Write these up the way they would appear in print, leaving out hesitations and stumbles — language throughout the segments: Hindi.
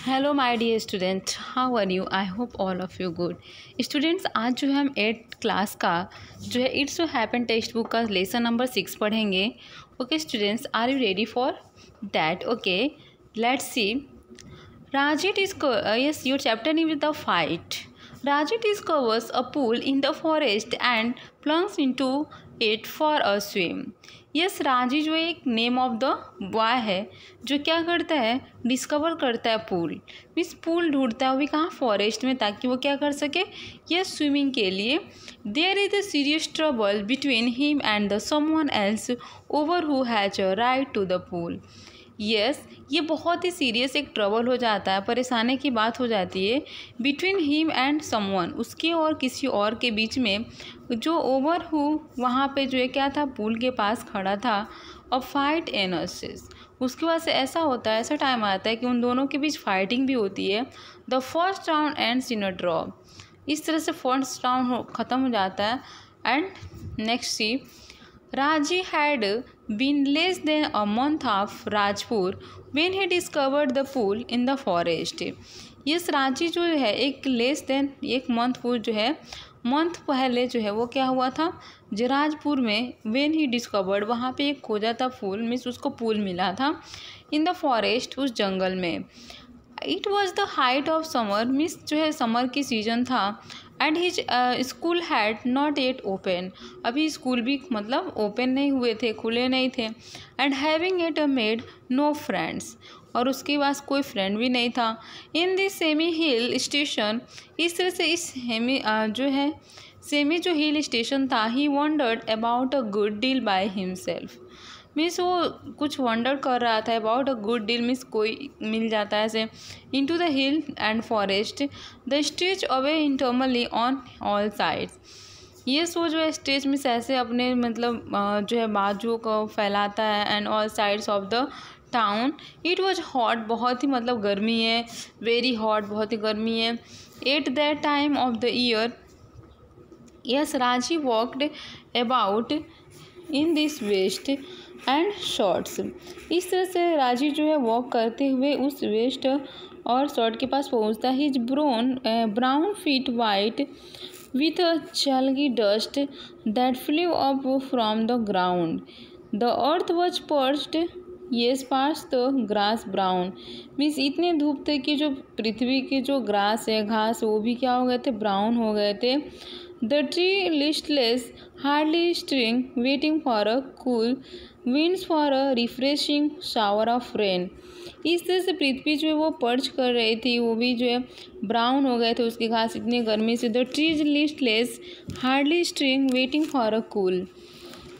Hello my dear student, how are you? I hope all of you good. Students, आज जो है हम 8th क्लास का जो है इट्स हैपन टेक्स्ट बुक का लेसन नंबर 6 पढ़ेंगे। Okay students, are you ready for that? Okay, let's see. Rajit is yes, your chapter name is The Fight. Rajit discovers a pool in the forest and plunges into it for a swim. Yes, Raji जो एक नेम ऑफ द बॉय है जो क्या करता है, डिस्कवर करता है पूल। मीन्स पूल ढूंढता है, वो भी कहाँ, फॉरेस्ट में, ताकि वो क्या कर सके, यस, स्विमिंग के लिए। There is a serious trouble between him and the someone else over who has a right to the pool. Yes, ये बहुत ही सीरियस एक ट्रबल हो जाता है, परेशानी की बात हो जाती है बिटवीन हिम एंड समवन, उसके और किसी और के बीच में, जो ओवर हु वहाँ पे जो है क्या था, पूल के पास खड़ा था। और फाइट एनर्सिस, उसके बाद से ऐसा होता है, ऐसा टाइम आता है कि उन दोनों के बीच फाइटिंग भी होती है। The first round ends in a draw. इस तरह से फर्स्ट राउंड ख़त्म हो जाता है। And next see, Raji had been less than a month of Rajpur when he discovered the pool in the forest. Yes, Raji जो है एक मंथ को जो है, मंथ पहले जो है वो क्या हुआ था, जराजपुर में, when he discovered, वहाँ पे एक खोजा था पूल, मीन्स उसको पूल मिला था, इन द फॉरेस्ट, उस जंगल में। It was the height of summer, means जो है समर की सीजन था। And his school had not yet open, अभी स्कूल भी मतलब ओपन नहीं हुए थे, खुले नहीं थे। And having at a made no friends, और उसके पास कोई फ्रेंड भी नहीं था। In this semi hill station, इस तरह से इस जो है सेमी जो हिल स्टेशन था, he wondered about a good deal by himself. Means वो कुछ वंडर कर रहा था about a good deal, means कोई मिल जाता है ऐसे। Into the hill and forest the stage away interminably on all sides. ये सो जो है स्टेज मीन्स ऐसे अपने मतलब जो है बाजुओं को फैलाता है। And all sides of the town. It was hot, बहुत ही मतलब गर्मी है, वेरी हॉट, बहुत ही गर्मी है। At that time of the year, yes, Raji walked about in this vest and shorts. इस तरह से राजी जो है वॉक करते हुए उस वेस्ट और शॉर्ट के पास पहुंचता है। His brown feet white with a chalky dust that flew up from the ground. The earth was parched, yes, pass the grass brown. Means इतने धूप थे कि जो पृथ्वी के जो ग्रास है, घास, वो भी क्या हो गए थे, ब्राउन हो गए थे। The tree listless hardly string waiting for a cool winds for a refreshing shower of rain। इस तरह से पृथ्वी जो है वो पर्च कर रही थी, वो भी जो है ब्राउन हो गए थे उसके घास इतनी गर्मी से। The trees listless hardly string waiting for a cool,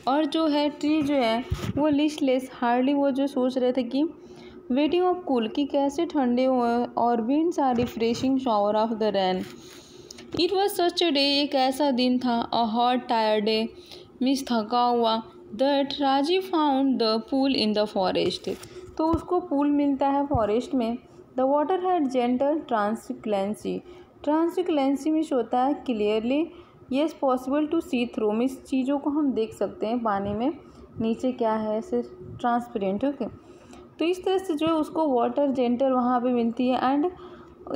और जो है ट्री जो है वो लिस्टलेस हार्डली, वो जो सोच रहे थे कि वेटिंग ऑफ कूल, कि कैसे ठंडे हुए, और winds are refreshing shower of the rain. It was such a day, एक ऐसा दिन था, a hot tired day, means थका हुआ, that Raji found the pool in the forest. तो उसको पूल मिलता है फॉरेस्ट में। The water had gentle translucency. Translucency means होता है clearly, yes, possible to see through, means चीज़ों को हम देख सकते हैं पानी में, नीचे क्या है, ऐसे ट्रांसपेरेंट। ओके, तो इस तरह से जो है उसको वाटर जेंटल वहाँ पे मिलती है। And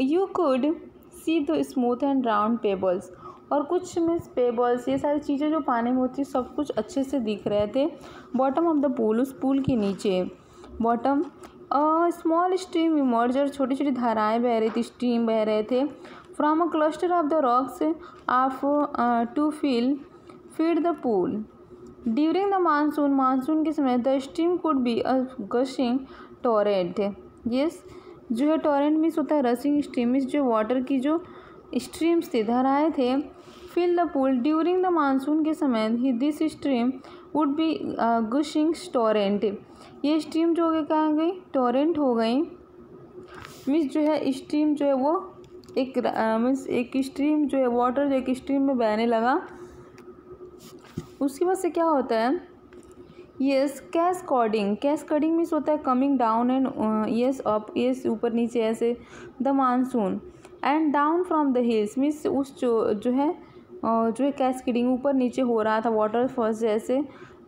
you could see the smooth and round pebbles, और कुछ मीन्स पेबल्स, ये सारी चीज़ें जो पानी में होती है, सब कुछ अच्छे से दिख रहे थे। बॉटम ऑफ द पूल, उस पूल के नीचे, बॉटम, स्मॉल स्ट्रीम इमर्ज, और छोटी छोटी धाराएं बह रही थी, स्ट्रीम बह रहे थे। From a cluster of the rocks of to feed the pool. During the monsoon, monsoon के समय, the stream could be a gushing torrent. Yes, जो है टोरेंट मीन्स होता है रसिंग स्ट्रीम, मीन्स जो वाटर की जो स्ट्रीम्स थे, धाराएँ थे। Fill the pool during the monsoon के समय, this stream would be gushing torrent. ये स्ट्रीम जो हो गई कहाँ गई, टोरेंट हो गई। मीन्स जो है स्ट्रीम जो है वो एक मीन्स एक स्ट्रीम जो है वाटर जो एक स्ट्रीम में बहने लगा। उसकी वजह से क्या होता है, यस, कैस्कॉडिंग। कैस्कॉडिंग मीन्स होता है coming down and yes up, yes, ऊपर नीचे ऐसे। The monsoon and down from the hills, means उस जो है कैस्केडिंग ऊपर नीचे हो रहा था वाटर फॉल्स जैसे।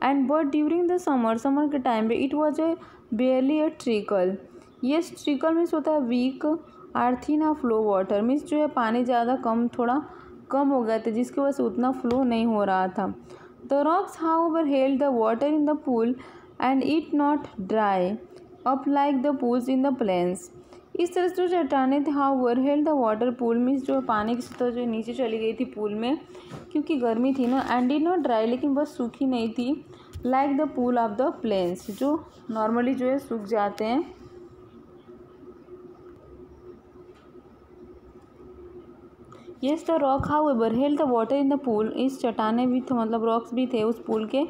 And but during the summer, summer के टाइम पे, it was a बेयरली a trickle, yes trickle means होता है वीक, आर्थिन आ फ्लो वाटर मीन्स जो है पानी ज़्यादा थोड़ा कम हो गया था जिसकी वजह से उतना फ्लो नहीं हो रहा था। The rocks however held the water in the pool and it not dry up like the pools in the plains. इस तरह से जो चट्टानें थे however held the water pool means जो पानी की सतह जो नीचे चली गई थी पूल में क्योंकि गर्मी थी ना, एंड इट नॉट ड्राई लेकिन बस सूखी नहीं थी, like the pool of the plains जो नॉर्मली जो है सूख जाते हैं। Yes the rock however held the water in the pool, इस चट्टाने भी थे मतलब रॉक्स भी थे उस पूल के,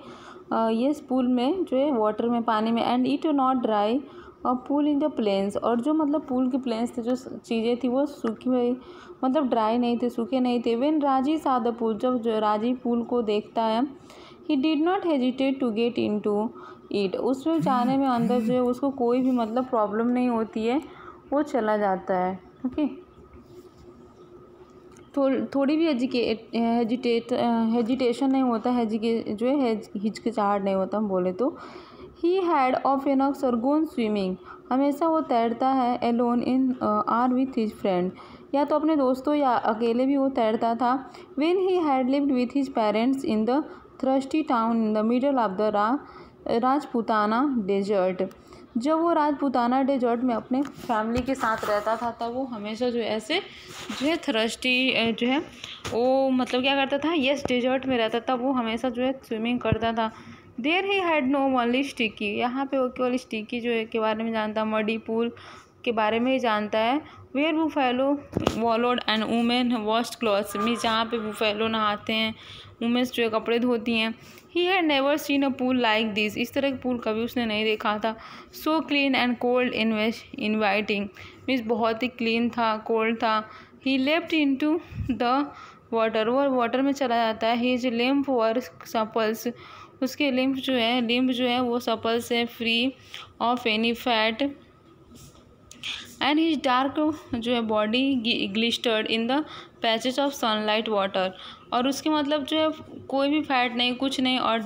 यस पूल में जो है वाटर में पानी में, एंड इट नॉट ड्राई और पूल इन द प्लेन्स, और जो मतलब पूल के प्लेन्स थे जो चीज़ें थी वो सूखी हुई मतलब ड्राई नहीं थे, सूखे नहीं थे। व्हेन राजी सा द पूल, जब जो राजी पूल को देखता है, he did not hesitate to get into it, उसमें जाने में अंदर जो है उसको कोई भी मतलब प्रॉब्लम नहीं होती है, वो चला जाता है। ओके थोड़ी भी हेजिटेशन नहीं होता है, जो है हिचकिचाहट नहीं होता हम बोले तो। He had often gone swimming, हमेशा वो तैरता है alone in or with his friend, या तो अपने दोस्तों या अकेले भी वो तैरता था। When he had lived with his parents in the thirsty town in the middle of the Rajputana desert, जब वो राजपूताना डेजर्ट में अपने फैमिली के साथ रहता था तब वो हमेशा जो ऐसे जो है थ्रस्टी जो है वो मतलब क्या करता था, यस डेजर्ट में रहता था, वो हमेशा जो है स्विमिंग करता था। There he had known only sticky, यहाँ पे वो केवल स्टिकी जो है के बारे में जानता, मडी पूल के बारे में ही जानता है। Where buffalo wallowed and women washed clothes, means जहाँ पे बुफेलो नहाते हैं, वुमेन्स जो है कपड़े धोती हैं। He had never seen a pool like this, इस तरह का पूल कभी उसने नहीं देखा था। So clean and cold inviting, means बहुत ही क्लीन था, कोल्ड था। ही लेफ्ट इनटू द वाटर, वो वाटर में चला जाता है। हिज लिम्फ वर सपल्स, उसके लिम्फ जो है वो सपल से free of any fat, and his dark जो है body glistered in the patches of sunlight water, और उसके मतलब जो है कोई भी फैट नहीं कुछ नहीं, और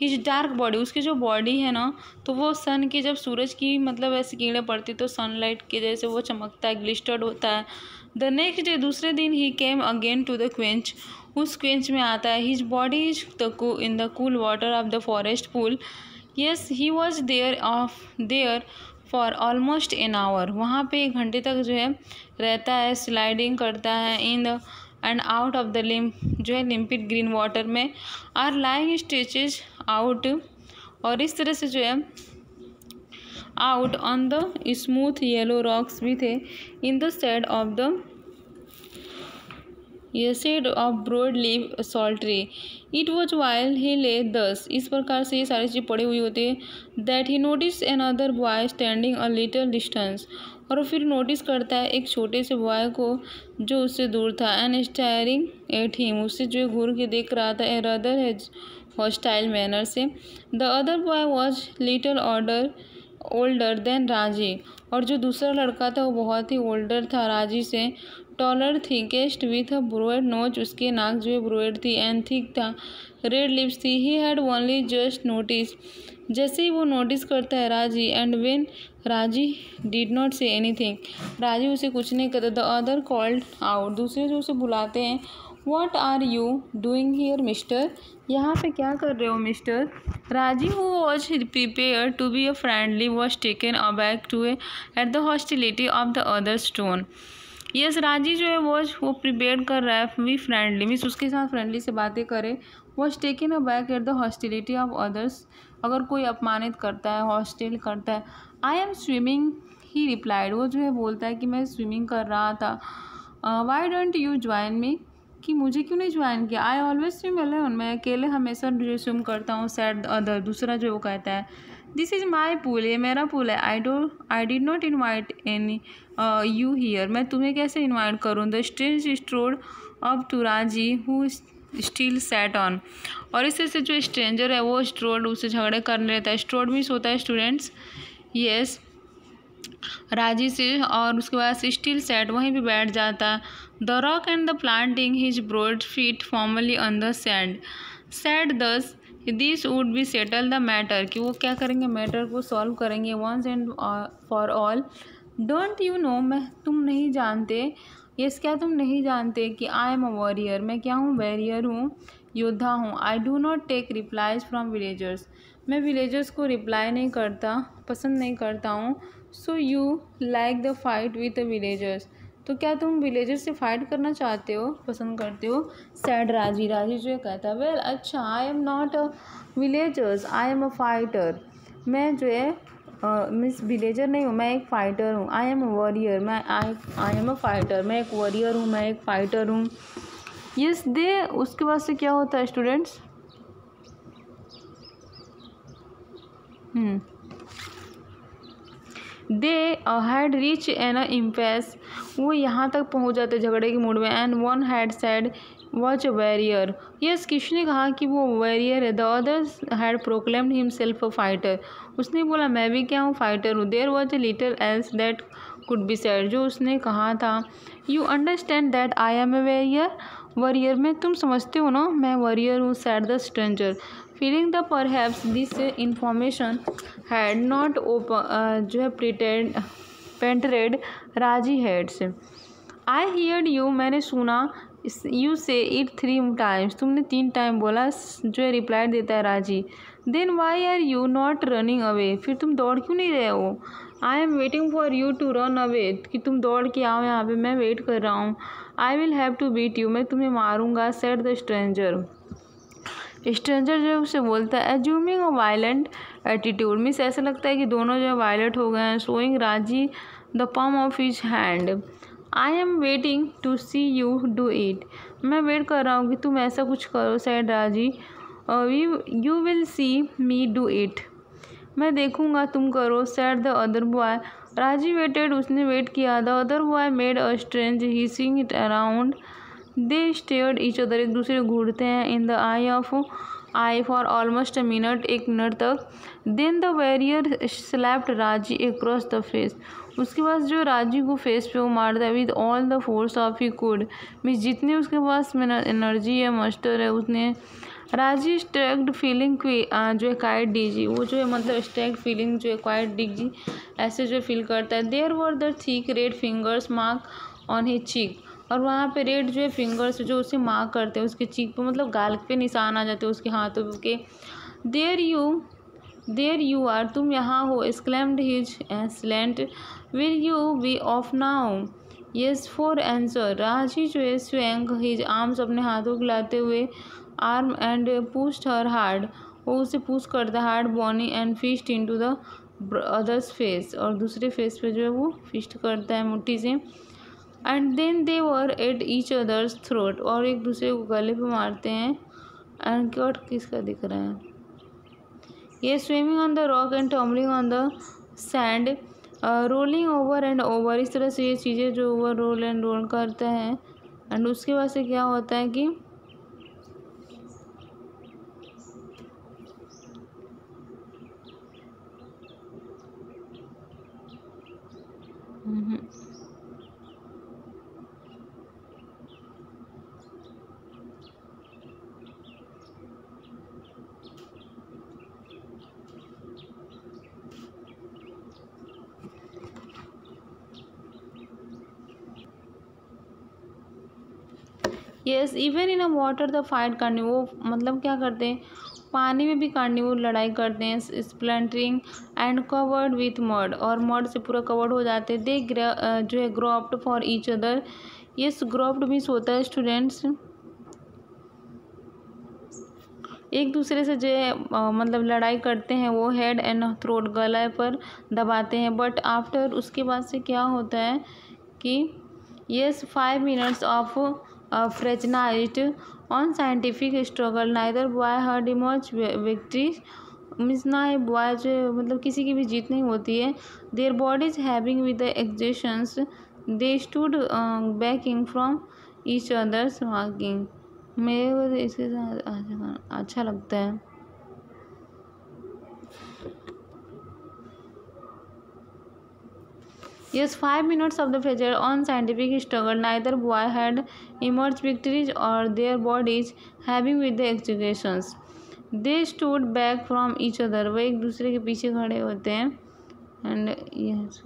हिज डार्क बॉडी, उसकी जो बॉडी है ना तो वो सन की जब सूरज की मतलब ऐसी किरणें पड़ती तो सनलाइट के जैसे वो चमकता है, ग्लिस्टर्ड होता है। द नेक्स्ट डे, दूसरे दिन, he came again to the quench, उस क्वेंच में आता है। His body is in the cool water of the forest pool, yes he was there for almost an hour, वहाँ पे 1 घंटे तक जो है रहता है, स्लाइडिंग करता है in the and out of the जो है लिम्पिड ग्रीन वाटर में, आर लाइंग स्ट्रेचेज आउट, और इस तरह से जो है out on the smooth yellow rocks भी थे, in the shade of the shade of broad leave salt tree. It was while he lay thus, इस प्रकार से ये सारी चीज़ पड़ी हुई होती है। That he notice another boy standing a little distance, और फिर नोटिस करता है एक छोटे से बॉय को जो उससे दूर था, एंड स्टेयरिंग एट हिम, उससे जो घूर के देख रहा था, ए रदर हैज हॉस्टाइल मैनर से। The other boy was little older than राजी, और जो दूसरा लड़का था वो बहुत ही ओल्डर था राजी से। Taller thickest with a broad nose, उसके नाक जो है ब्रोड थी, एंड थिक था, रेड लिप्स थी। He had only just notice, जैसे ही वो नोटिस करता है Raji, and when Raji did not say anything, Raji उसे कुछ नहीं करता। द अदर कॉल्ड आउट, दूसरे जो उसे बुलाते हैं, what are you doing here mister, यहाँ पे क्या कर रहे हो mister. Raji who was prepare to be a friendly was taken aback to at the hostility of the other's tone. Yes Raji जो है वो प्रिपेयर कर रहा है वी फ्रेंडली, मीन्स उसके साथ फ्रेंडली से बातें करे। Was taken aback eight the hostility of others, अगर कोई अपमानित करता है, हॉस्टिल करता है। I am swimming he replied, वो जो है बोलता है कि मैं स्विमिंग कर रहा था। Why don't you join me, कि मुझे क्यों नहीं ज्वाइन किया। आई ऑलवेज स्विम अलोन, मैं अकेले हमेशा जो स्विम करता हूँ। सैड अदर, दूसरा जो वो कहता है, दिस इज़ माई पूल, ये मेरा पूल है। I did not invite any you here, मैं तुम्हें कैसे इन्वाइट करूँ। The strange strode up to Raji who still sat on, और इस तरह से जो स्ट्रेंजर है वो स्ट्रोड उससे झगड़े कर लेता है। स्ट्रोड मीन्स होता है स्टूडेंट्स, यस राजी से, और उसके बाद स्टिल सैट, वहीं पे बैठ जाता। The rock and the planting his broad feet formally on the sand, said thus this would be settle the matter, कि वो क्या करेंगे, मैटर को सॉल्व करेंगे once and for all. Don't you know, तुम नहीं जानते, यस क्या तुम नहीं जानते कि आई एम अ वॉरियर, मैं क्या हूँ, वॉरियर हूँ, योद्धा हूँ। I do not take replies from villagers, मैं विलेजर्स को रिप्लाई नहीं करता, पसंद नहीं करता हूँ। So you like the fight with the villagers, तो क्या तुम विलेजर्स से फाइट करना चाहते हो, पसंद करते हो। सैड राजी, राजी जो है कहता है वेल अच्छा, I am not a villagers, I am a fighter, मैं जो है मिस विलेजर नहीं हूँ, मैं एक फ़ाइटर हूँ। आई एम अ वॉरियर, मैं आई एम अ फाइटर, मैं एक वॉरियर हूँ, मैं एक फ़ाइटर हूँ। यस दे, उसके बाद से क्या होता है students, they had reach an impasse, वो यहाँ तक पहुँच जाते झगड़े के मूड में। And one had said watch a warrior, yes किसी ने कहा कि वो वॉरियर है। The others had proclaimed himself a fighter, उसने बोला मैं भी क्या हूँ, फाइटर हूँ। There was a little else that could be said, जो उसने कहा था। You understand that I am a warrior, warrior में तुम समझते हो ना मैं वॉरियर हूँ। Sad the stranger, feeling the perhaps this information had not open जो है पेंटरेड राजी हेड से। आई हियर्ड यू, मैंने सुना, यू से इट 3 टाइम्स, तुमने 3 टाइम बोला, जो है रिप्लाई देता है Raji. Then why are you not running away, फिर तुम दौड़ क्यों नहीं रहे हो। I am waiting for you to run away, कि तुम दौड़ के आओ यहाँ पे, मैं वेट कर रहा हूँ। I will have to beat you, मैं तुम्हें मारूंगा। सेड द स्ट्रेंजर, स्ट्रेंजर जो है उससे बोलता है एज्यूमिंग अ वायलेंट एटीट्यूड, मीन्स ऐसा लगता है कि दोनों जो है वायलेंट हो गए हैं। Showing Raji the palm of his hand, I am waiting to see you do it, मैं वेट कर रहा हूँ कि तुम ऐसा कुछ करो। सैड राजी, you will see me do it, मैं देखूँगा तुम करो। सैड द अदर बॉय, राजी वेटेड, उसने वेट किया। The other boy made a strange hissing it around, they stared each other, एक दूसरे को घूरते हैं। In the I for almost a minute, 1 minute तक। देन द वॉरियर स्लैप्ड राजी अक्रॉस द फेस, उसके बाद जो राजी को फेस पे वो मारता है। With all the force of he could, means जितने उसके पास एनर्जी है, मस्टर है, उसने। राजी स्ट्रैक्ड फीलिंग जो है क्वाइट डीजी, वो जो है मतलब स्ट्रैक्ड फीलिंग जो है क्वाइट डीजी, ऐसे जो फील करता है। There were the thick red fingers mark on his cheek, और वहाँ पे रेड जो है फिंगर्स जो उसे मार्क करते हैं उसके चीक पे, मतलब गाल पे निशान आ जाते हैं उसके हाथों के। देयर यू आर, तुम यहाँ हो। Exclaimed his assailant, will you be off now. Yes for answer, Raji जो है स्वैंग हिज आर्म्स, अपने हाथों को लाते हुए arm and pushed her hard, वो उसे पुश करता है hard bony and fist into the other's face, और दूसरे फेस पे जो है वो फिस्ट करता है मुट्ठी से। And then they were at each other's throat, और एक दूसरे को गले पे मारते हैं। एंड कट किसका दिख रहा है, ये swimming on the rock and tumbling on the sand, rolling over and over, इस तरह से ये चीज़ें जो ओवर रोल एंड रोल करता है। एंड उसके बाद से क्या होता है कि yes even in a water the fight carnivore, वो मतलब क्या करते हैं, पानी में भी कार्निवोर लड़ाई करते हैं। स्प्लेंटरिंग एंड कवर्ड विथ मड, और मड से पूरा कवर्ड हो जाते हैं। दे जो है grouped for each other, yes grouped means होता है स्टूडेंट्स एक दूसरे से जो है मतलब लड़ाई करते हैं। वो हेड एंड थ्रोट, गला पर दबाते हैं। बट आफ्टर, उसके बाद से क्या होता है कि yes 5 minutes of frenzied on scientific struggle, neither boy heard emerge victory, means ना ये बॉय जो मतलब किसी की भी जीत नहीं होती है। Their bodies heaving with the exertions, they stood backing from each others walking, मेरे को तो इसके साथ अच्छा लगता है। Yes, 5 minutes of the feature on scientific struggle. Neither boy had emerged victories or their bodies having with the executions. They stood back from each other, वह एक दूसरे के पीछे खड़े होते हैं। एंड यस,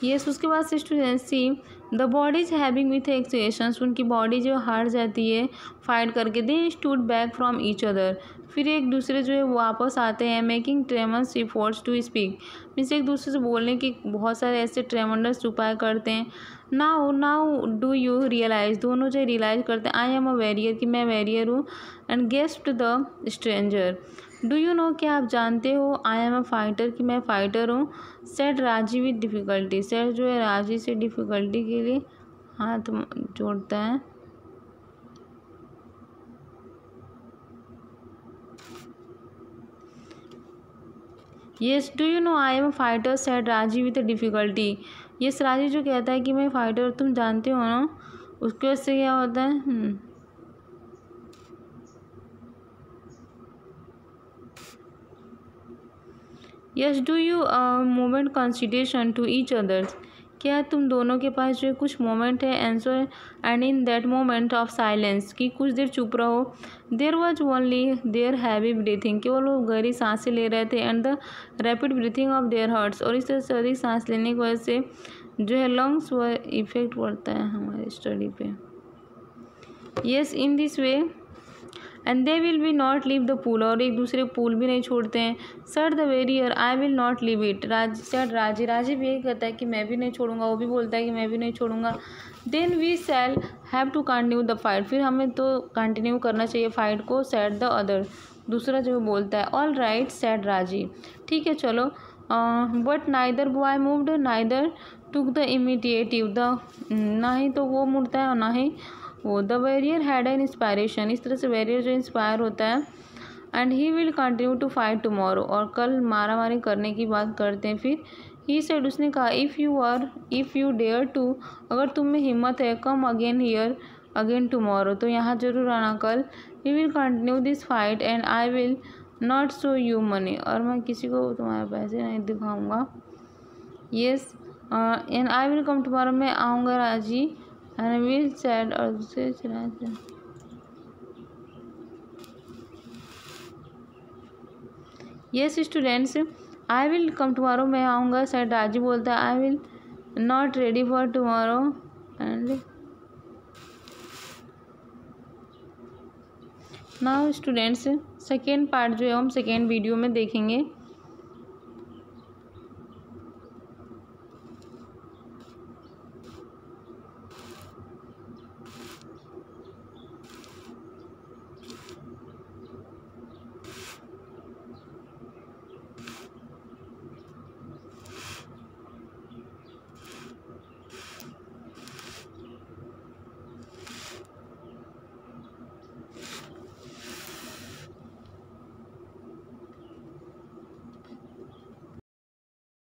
यस उसके बाद से student see the body is heaving with exertions, उनकी बॉडी जो हार जाती है फाइट करके। They stood back from each other, फिर एक दूसरे जो है वापस आते हैं। Making tremendous efforts to speak, means एक दूसरे से बोलने की बहुत सारे ऐसे ट्रेमंडस उपाय करते हैं। Now now do you realize, दोनों जो रियलाइज करते हैं आई एम अ वैरियर, कि मैं वैरियर हूँ। And guest the stranger, do you know, क्या आप जानते हो, आई एम अ फाइटर, कि मैं फाइटर हूँ। सेट राजी विद डिफ़िकल्टी, सेट जो है राजी से डिफ़िकल्टी के लिए हाथ जोड़ता है। Yes do you know I am a fighter, set राजी विद डिफ़िकल्टी। यस राजी जो कहता है कि मैं फाइटर, तुम जानते हो ना, उसकी वजह से क्या होता है। Yes do you moment consideration to each other's, क्या तुम दोनों के पास जो है कुछ मोमेंट है। Answer and in that moment of silence, कि कुछ देर चुप रहो। There was only their heavy breathing, केवल वो गहरी सांसें ले रहे थे। And the rapid breathing of their hearts, और इस तरह से अधिक सांस लेने की वजह से जो है लंग्स व इफेक्ट पड़ता है हमारे स्टडी पे। Yes in this way and they will be not leave the pool, और एक दूसरे पूल भी नहीं छोड़ते हैं। Sir the warrior I will not leave it, Raji, Raji भी यही कहता है कि मैं भी नहीं छोड़ूंगा, वो भी बोलता है कि मैं भी नहीं छोड़ूंगा। Then we shall have to continue the fight, फिर हमें तो कंटिन्यू करना चाहिए फाइट को। सैड द अदर, दूसरा जो बोलता है। ऑल राइट सैड राजी, ठीक है चलो। But neither boy moved, neither took the initiative, the ना ही तो वो मुड़ता है और ना ही वो। The warrior had an inspiration, इस तरह से वेरियर जो इंस्पायर होता है। And he will continue to fight tomorrow, और कल मारा मारी करने की बात करते हैं। फिर ही सेड, उसने कहा, इफ़ यू डेयर टू, अगर तुम में हिम्मत है, come again here again tomorrow, तो यहाँ जरूर आना कल। We will continue this fight and I will not show you money, और मैं किसी को तुम्हारे पैसे नहीं दिखाऊंगा। Yes and I will come tomorrow, मैं आऊँगा राजी। एंड विल सैड, और दूसरे चला। Yes students I will come tomorrow, मैं आऊँगा। सैड राजी बोलता है I will not ready for tomorrow. And now students second part जो है हम सेकेंड वीडियो में देखेंगे।